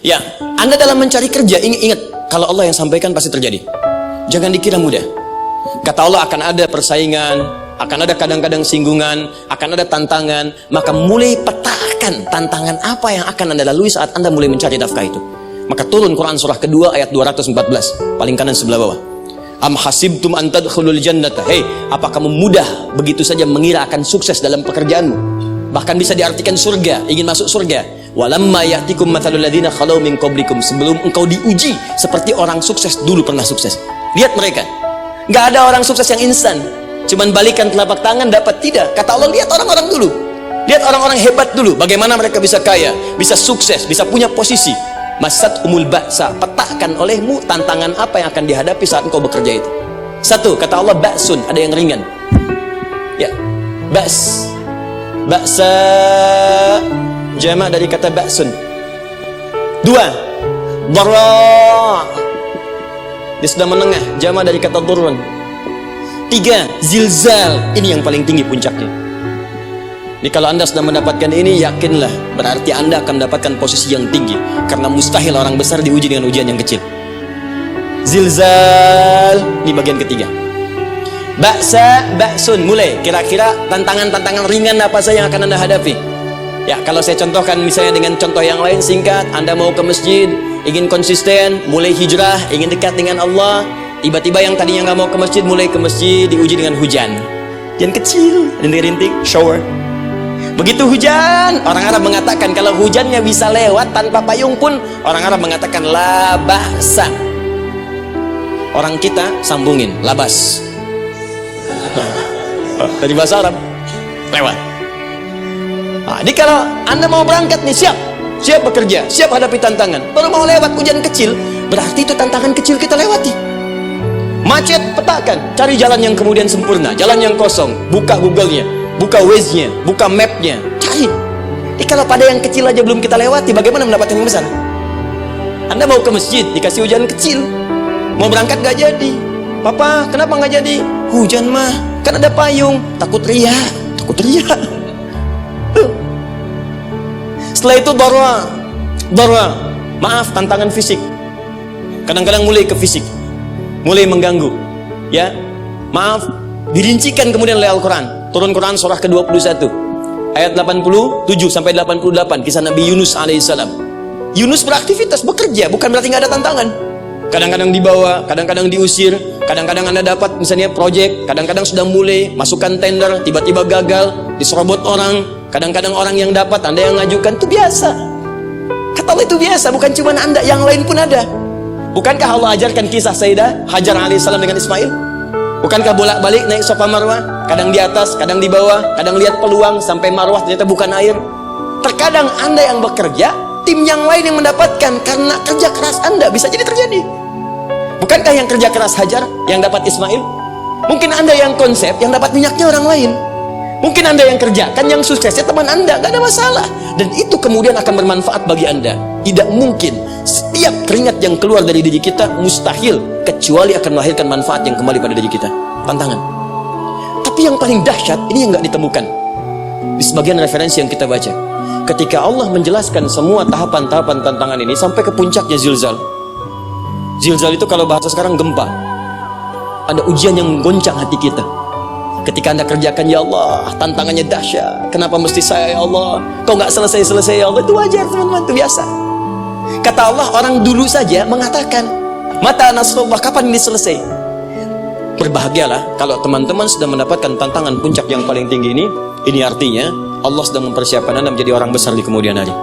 Ya, Anda dalam mencari kerja, ingat, kalau Allah yang sampaikan pasti terjadi. Jangan dikira mudah. Kata Allah akan ada persaingan, akan ada kadang-kadang singgungan, akan ada tantangan. Maka mulai petakan tantangan apa yang akan Anda lalui saat Anda mulai mencari nafkah itu. Maka turun Quran surah kedua ayat 214, paling kanan sebelah bawah. Am hasibtum an tadkhulul jannata. Hei, apa kamu mudah begitu saja mengira akan sukses dalam pekerjaanmu? Bahkan bisa diartikan surga, ingin masuk surga. Walamma ya'tikum mathalul ladzina khalau min qablikum. Sebelum engkau diuji seperti orang sukses dulu pernah sukses. Lihat mereka. Nggak ada orang sukses yang instan. Cuman balikan telapak tangan dapat, tidak. Kata Allah, lihat orang-orang dulu. Lihat orang-orang hebat dulu. Bagaimana mereka bisa kaya, bisa sukses, bisa punya posisi. Masat umul ba'sa. Petakan olehmu tantangan apa yang akan dihadapi saat engkau bekerja itu. Satu, kata Allah, ba'sun, ada yang ringan. Ya, ba's. Ba'sa jama' dari kata ba'sun. Dua, dharra, dia sudah menengah, jama' dari kata dhurrun. Tiga, zilzal, ini yang paling tinggi puncaknya. Jadi kalau Anda sudah mendapatkan ini, yakinlah berarti Anda akan mendapatkan posisi yang tinggi, karena mustahil orang besar diuji dengan ujian yang kecil. Zilzal, ini bagian ketiga. Ba'sa, ba'sun, mulai kira-kira tantangan-tantangan ringan apa saja yang akan Anda hadapi. Ya, kalau saya contohkan misalnya dengan contoh yang lain singkat, Anda mau ke masjid, ingin konsisten, mulai hijrah, ingin dekat dengan Allah, tiba-tiba yang tadinya nggak mau ke masjid, mulai ke masjid, diuji dengan hujan. Hujan kecil, rintik-rintik, shower. Begitu hujan, orang Arab mengatakan kalau hujannya bisa lewat tanpa payung pun, orang Arab mengatakan la ba'sa. Orang kita sambungin, labas. Dari bahasa Arab, lewat. Nah, jadi kalau Anda mau berangkat nih, siap bekerja, siap hadapi tantangan, baru mau lewat hujan kecil, berarti itu tantangan kecil kita lewati. Macet, petakan, cari jalan yang kemudian sempurna, jalan yang kosong, buka Google-nya, buka Waze-nya, buka map-nya, cari. Jadi kalau pada yang kecil aja belum kita lewati, bagaimana mendapatkan yang besar? Anda mau ke masjid, dikasih hujan kecil, mau berangkat gak jadi. Papa, kenapa gak jadi? Hujan mah, kan ada payung, takut riak. Setelah itu dharra, maaf, tantangan fisik. Kadang-kadang mulai ke fisik, mulai mengganggu. Ya, maaf, dirincikan kemudian oleh Al-Quran. Turun Quran surah ke-21 ayat 87 sampai 88, kisah Nabi Yunus alaihissalam. Yunus beraktivitas, bekerja, bukan berarti nggak ada tantangan. Kadang-kadang dibawa, kadang-kadang diusir, kadang-kadang Anda dapat misalnya proyek, kadang-kadang sudah mulai masukkan tender, tiba-tiba gagal, diserobot orang. Kadang-kadang orang yang dapat, Anda yang ngajukan, itu biasa. Kata Allah, itu biasa, bukan cuma Anda, yang lain pun ada. Bukankah Allah ajarkan kisah Sayyidah Hajar alaihissalam dengan Ismail? Bukankah bolak-balik naik Safa Marwah, kadang di atas, kadang di bawah, kadang lihat peluang sampai Marwah ternyata bukan air. Terkadang Anda yang bekerja, tim yang lain yang mendapatkan karena kerja keras Anda, bisa jadi terjadi. Bukankah yang kerja keras Hajar yang dapat Ismail? Mungkin Anda yang konsep, yang dapat minyaknya orang lain. Mungkin Anda yang kerjakan, yang suksesnya teman Anda, gak ada masalah. Dan itu kemudian akan bermanfaat bagi Anda. Tidak mungkin setiap keringat yang keluar dari diri kita mustahil, kecuali akan melahirkan manfaat yang kembali pada diri kita. Tantangan. Tapi yang paling dahsyat, ini yang gak ditemukan di sebagian referensi yang kita baca. Ketika Allah menjelaskan semua tahapan-tahapan tantangan ini sampai ke puncaknya zilzal. Zilzal itu kalau bahasa sekarang gempa. Ada ujian yang menggoncang hati kita. Ketika Anda kerjakan, ya Allah, tantangannya dahsyat. Kenapa mesti saya, ya Allah? Kok nggak selesai-selesai, ya Allah? Itu wajar, teman-teman, itu biasa. Kata Allah, orang dulu saja mengatakan, mata nasrullah, kapan ini selesai? Berbahagialah kalau teman-teman sudah mendapatkan tantangan puncak yang paling tinggi ini. Ini artinya Allah sedang mempersiapkan Anda menjadi orang besar di kemudian hari.